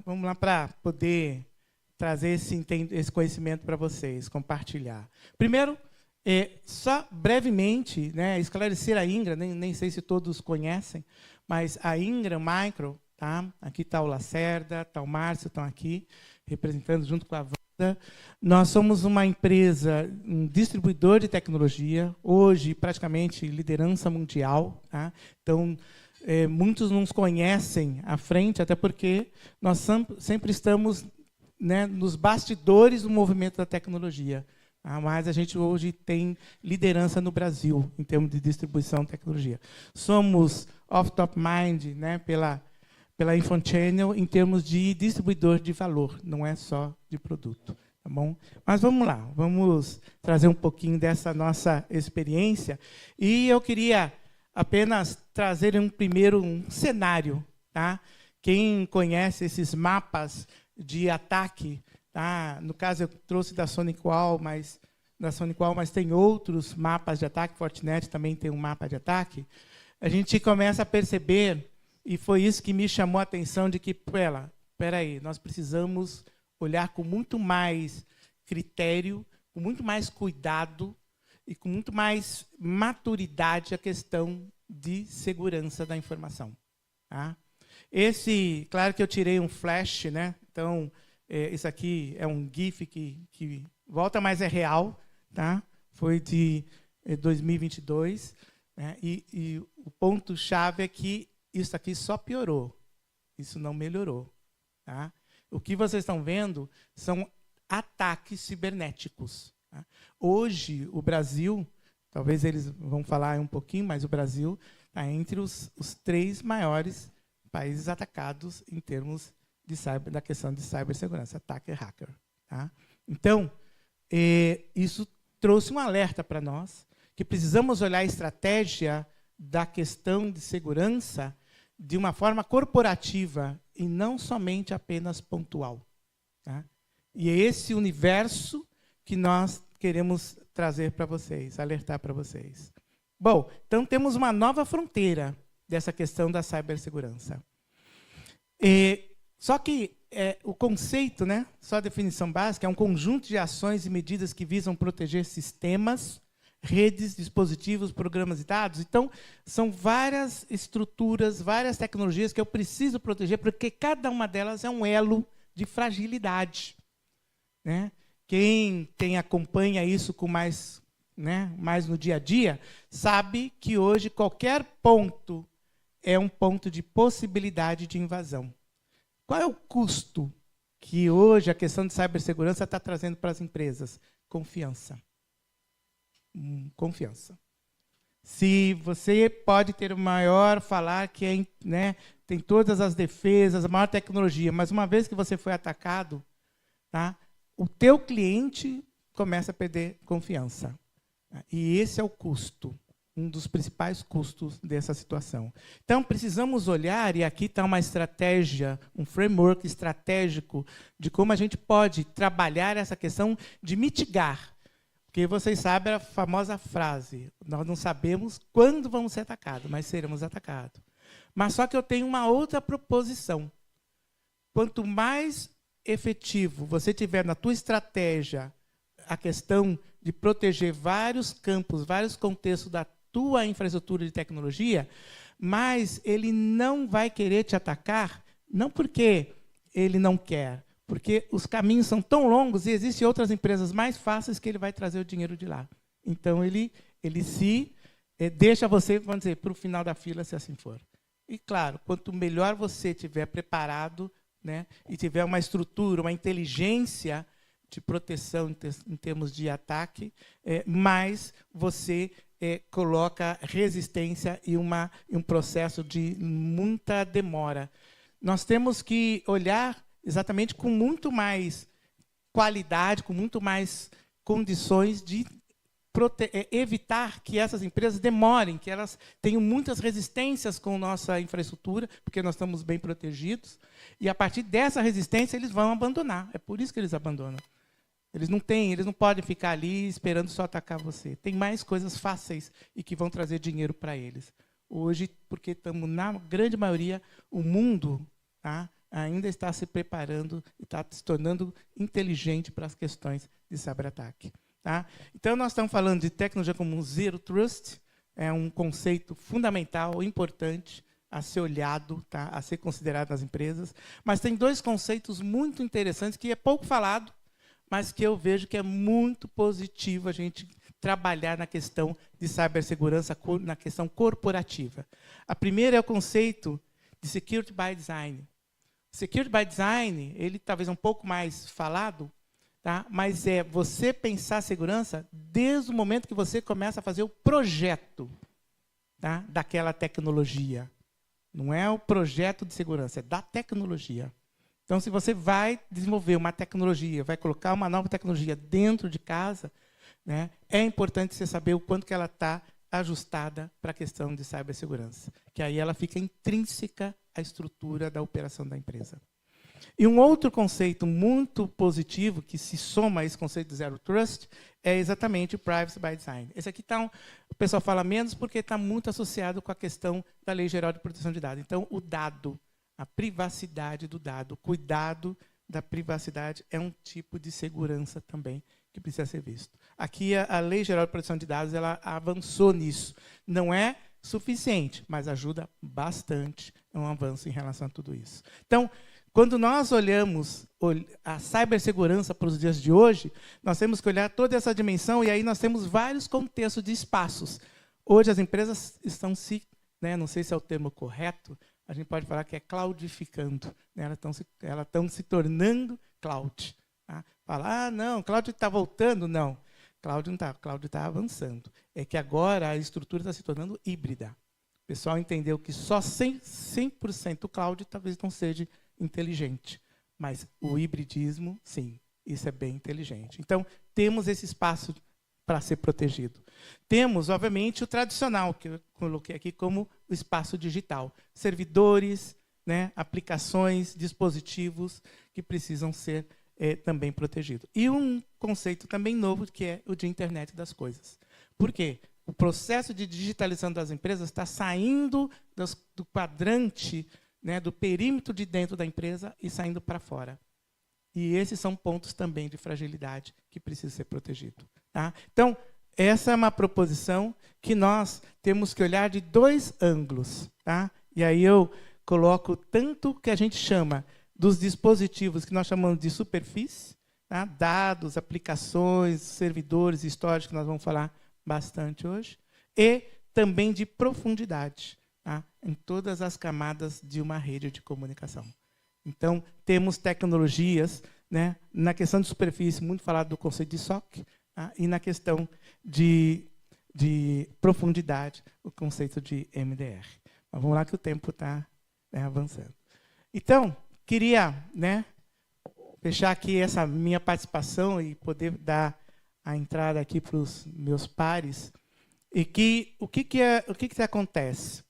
vamos lá para poder trazer esse conhecimento para vocês, compartilhar. Primeiro, só brevemente, né, esclarecer a Ingram, nem sei se todos conhecem, mas a Ingram Micro, tá? Aqui está o Lacerda, está o Márcio, estão aqui, representando junto com a Wanda. Nós somos uma empresa, um distribuidor de tecnologia, hoje praticamente liderança mundial. Tá? Então, muitos nos conhecem à frente, até porque nós sempre estamos, né, nos bastidores do movimento da tecnologia. Mas a gente hoje tem liderança no Brasil, em termos de distribuição de tecnologia. Somos off-top mind, né, pela Infochannel, em termos de distribuidor de valor, não é só de produto. Tá bom? Mas vamos lá, vamos trazer um pouquinho dessa nossa experiência. E eu queria apenas trazer primeiro um cenário. Tá? Quem conhece esses mapas de ataque, tá? No caso, eu trouxe da SonicWall, mas tem outros mapas de ataque, Fortinet também tem um mapa de ataque. A gente começa a perceber, e foi isso que me chamou a atenção, de que, espera aí, nós precisamos olhar com muito mais critério, com muito mais cuidado e com muito mais maturidade a questão de segurança da informação. Tá? Claro que eu tirei um flash, né? Então, isso aqui é um GIF que volta, mas é real. Tá? Foi de 2022. Né? E o ponto-chave é que isso aqui só piorou. Isso não melhorou. Tá? O que vocês estão vendo são ataques cibernéticos. Tá? Hoje, o Brasil, talvez eles vão falar um pouquinho, mas o Brasil está entre os 3 maiores países atacados em termos da questão de cibersegurança, ataque hacker. Tá? Então, isso trouxe um alerta para nós, que precisamos olhar a estratégia da questão de segurança de uma forma corporativa e não somente apenas pontual. Tá? E é esse universo que nós queremos trazer para vocês, alertar para vocês. Bom, então temos uma nova fronteira dessa questão da cibersegurança. Só que o conceito, né, só a definição básica, é um conjunto de ações e medidas que visam proteger sistemas, redes, dispositivos, programas e dados. Então, são várias estruturas, várias tecnologias que eu preciso proteger, porque cada uma delas é um elo de fragilidade. Né? Quem acompanha isso com mais no dia a dia, sabe que hoje qualquer ponto é um ponto de possibilidade de invasão. Qual é o custo que hoje a questão de cibersegurança está trazendo para as empresas? Confiança. Confiança. Se você pode ter o maior, falar que tem todas as defesas, a maior tecnologia, mas uma vez que você foi atacado, tá, o teu cliente começa a perder confiança. E esse é o custo, um dos principais custos dessa situação. Então, precisamos olhar, e aqui está uma estratégia, um framework estratégico de como a gente pode trabalhar essa questão de mitigar. Porque vocês sabem a famosa frase, nós não sabemos quando vamos ser atacados, mas seremos atacados. Mas só que eu tenho uma outra proposição. Quanto mais efetivo você tiver na tua estratégia a questão de proteger vários campos, vários contextos da tua infraestrutura de tecnologia, mas ele não vai querer te atacar, não porque ele não quer, porque os caminhos são tão longos e existem outras empresas mais fáceis que ele vai trazer o dinheiro de lá. Então, ele se deixa você, vamos dizer, para o final da fila, se assim for. E, claro, quanto melhor você estiver preparado, né, e tiver uma estrutura, uma inteligência de proteção em termos de ataque, mais você coloca resistência e um processo de muita demora. Nós temos que olhar exatamente com muito mais qualidade, com muito mais condições de evitar que essas empresas demorem, que elas tenham muitas resistências com nossa infraestrutura, porque nós estamos bem protegidos, e a partir dessa resistência eles vão abandonar. É por isso que eles abandonam. Eles não podem ficar ali esperando só atacar você. Tem mais coisas fáceis e que vão trazer dinheiro para eles. Hoje, porque estamos, na grande maioria, o mundo, tá, ainda está se preparando e está se tornando inteligente para as questões de cyberataque. Tá? Então, nós estamos falando de tecnologia como Zero Trust, é um conceito fundamental, importante, a ser olhado, tá? A ser considerado nas empresas. Mas tem dois conceitos muito interessantes, que é pouco falado, mas que eu vejo que é muito positivo a gente trabalhar na questão de cibersegurança, na questão corporativa. A primeira é o conceito de Security by Design. Security by Design, ele talvez é um pouco mais falado, tá? Mas é você pensar segurança desde o momento que você começa a fazer o projeto, tá? Daquela tecnologia. Não é o projeto de segurança, é da tecnologia. Então, se você vai desenvolver uma tecnologia, vai colocar uma nova tecnologia dentro de casa, né, é importante você saber o quanto que ela está ajustada para a questão de cibersegurança, que aí ela fica intrínseca à estrutura da operação da empresa. E um outro conceito muito positivo, que se soma a esse conceito de Zero Trust, é exatamente o Privacy by Design. Esse aqui o pessoal fala menos porque está muito associado com a questão da Lei Geral de Proteção de Dados. Então, o dado, a privacidade do dado, o cuidado da privacidade é um tipo de segurança também que precisa ser visto. Aqui, a Lei Geral de Proteção de Dados ela avançou nisso. Não é suficiente, mas ajuda bastante. É um avanço em relação a tudo isso. Então, quando nós olhamos a cibersegurança para os dias de hoje, nós temos que olhar toda essa dimensão, e aí nós temos vários contextos de espaços. Hoje as empresas estão não sei se é o termo correto, a gente pode falar que é cloudificando, né? Elas estão se tornando cloud. Tá? Falar, não, cloud está voltando, não. Cloud não está, cloud está avançando. É que agora a estrutura está se tornando híbrida. O pessoal entendeu que só 100% cloud talvez não seja inteligente, mas o hibridismo, sim, isso é bem inteligente. Então, temos esse espaço para ser protegido. Temos, obviamente, o tradicional, que eu coloquei aqui como o espaço digital. Servidores, né, aplicações, dispositivos que precisam ser também protegidos. E um conceito também novo, que é o de internet das coisas. Por quê? O processo de digitalização das empresas está saindo do quadrante, né, do perímetro de dentro da empresa e saindo para fora. E esses são pontos também de fragilidade que precisam ser protegidos. Tá? Então, essa é uma proposição que nós temos que olhar de dois ângulos. Tá? E aí eu coloco tanto que a gente chama dos dispositivos que nós chamamos de superfície, tá? Dados, aplicações, servidores, histórias, que nós vamos falar bastante hoje, e também de profundidade, tá? Em todas as camadas de uma rede de comunicação. Então, temos tecnologias, né, na questão de superfície, muito falado do conceito de SOC, tá? E na questão de profundidade, o conceito de MDR. Mas vamos lá que o tempo está, né, avançando. Então, queria, né, fechar aqui essa minha participação e poder dar a entrada aqui para os meus pares. E o que acontece?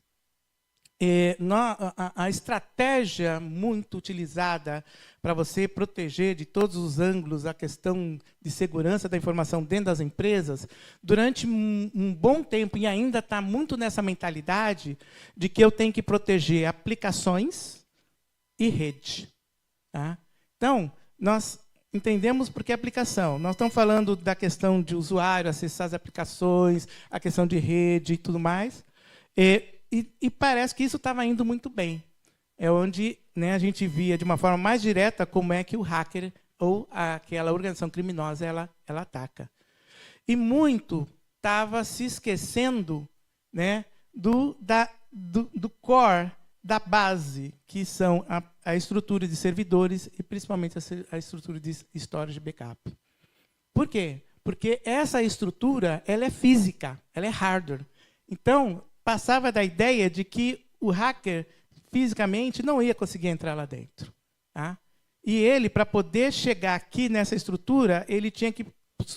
A estratégia muito utilizada para você proteger de todos os ângulos a questão de segurança da informação dentro das empresas, durante um bom tempo, e ainda está muito nessa mentalidade de que eu tenho que proteger aplicações e rede. Tá? Então, nós entendemos por que aplicação. Nós estamos falando da questão de usuário, acessar as aplicações, a questão de rede e tudo mais. E parece que isso estava indo muito bem. É onde, né, a gente via de uma forma mais direta como é que o hacker ou aquela organização criminosa ela ataca. E muito estava se esquecendo, né, do core, da base, que são a estrutura de servidores e principalmente a estrutura de storage de backup. Por quê? Porque essa estrutura ela é física, ela é hardware. Então, passava da ideia de que o hacker, fisicamente, não ia conseguir entrar lá dentro. Tá? E ele, para poder chegar aqui nessa estrutura, ele tinha que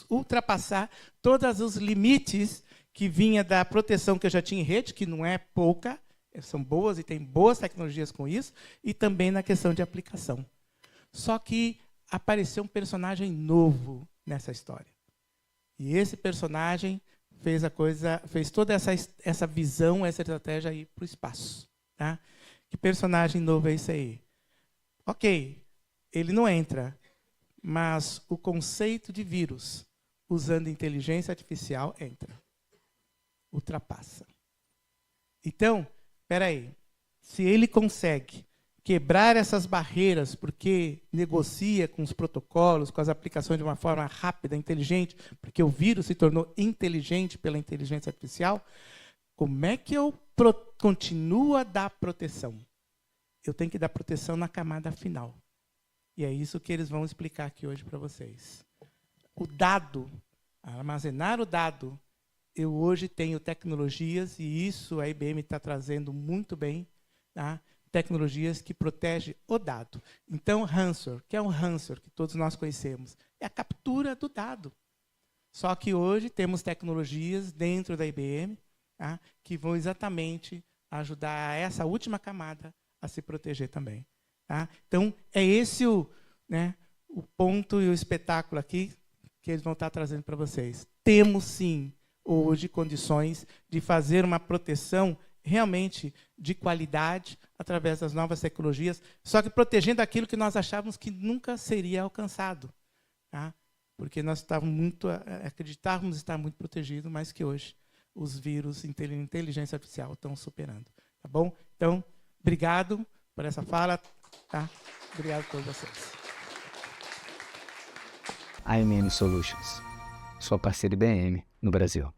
ultrapassar todos os limites que vinha da proteção que eu já tinha em rede, que não é pouca, são boas e tem boas tecnologias com isso, e também na questão de aplicação. Só que apareceu um personagem novo nessa história. E esse personagem fez toda essa visão, essa estratégia ir para o espaço. Tá? Que personagem novo é esse aí? Ok, ele não entra, mas o conceito de vírus, usando inteligência artificial, entra. Ultrapassa. Então, espera aí, se ele consegue quebrar essas barreiras, porque negocia com os protocolos, com as aplicações de uma forma rápida, inteligente, porque o vírus se tornou inteligente pela inteligência artificial, como é que eu continuo a dar proteção? Eu tenho que dar proteção na camada final. E é isso que eles vão explicar aqui hoje para vocês. O dado, armazenar o dado, eu hoje tenho tecnologias, e isso a IBM está trazendo muito bem, tá? Tecnologias que protegem o dado. Então, ransomware, que é um ransomware que todos nós conhecemos, é a captura do dado. Só que hoje temos tecnologias dentro da IBM, tá? Que vão exatamente ajudar essa última camada a se proteger também. Tá? Então, é esse o ponto e o espetáculo aqui que eles vão estar trazendo para vocês. Temos, sim, hoje, condições de fazer uma proteção realmente de qualidade através das novas tecnologias, só que protegendo aquilo que nós achávamos que nunca seria alcançado. Tá? Porque nós acreditávamos estar muito protegidos, mas que hoje os vírus, inteligência artificial estão superando. Tá bom? Então, obrigado por essa fala. Tá? Obrigado a todos vocês. AMM Solutions, sua parceira IBM no Brasil.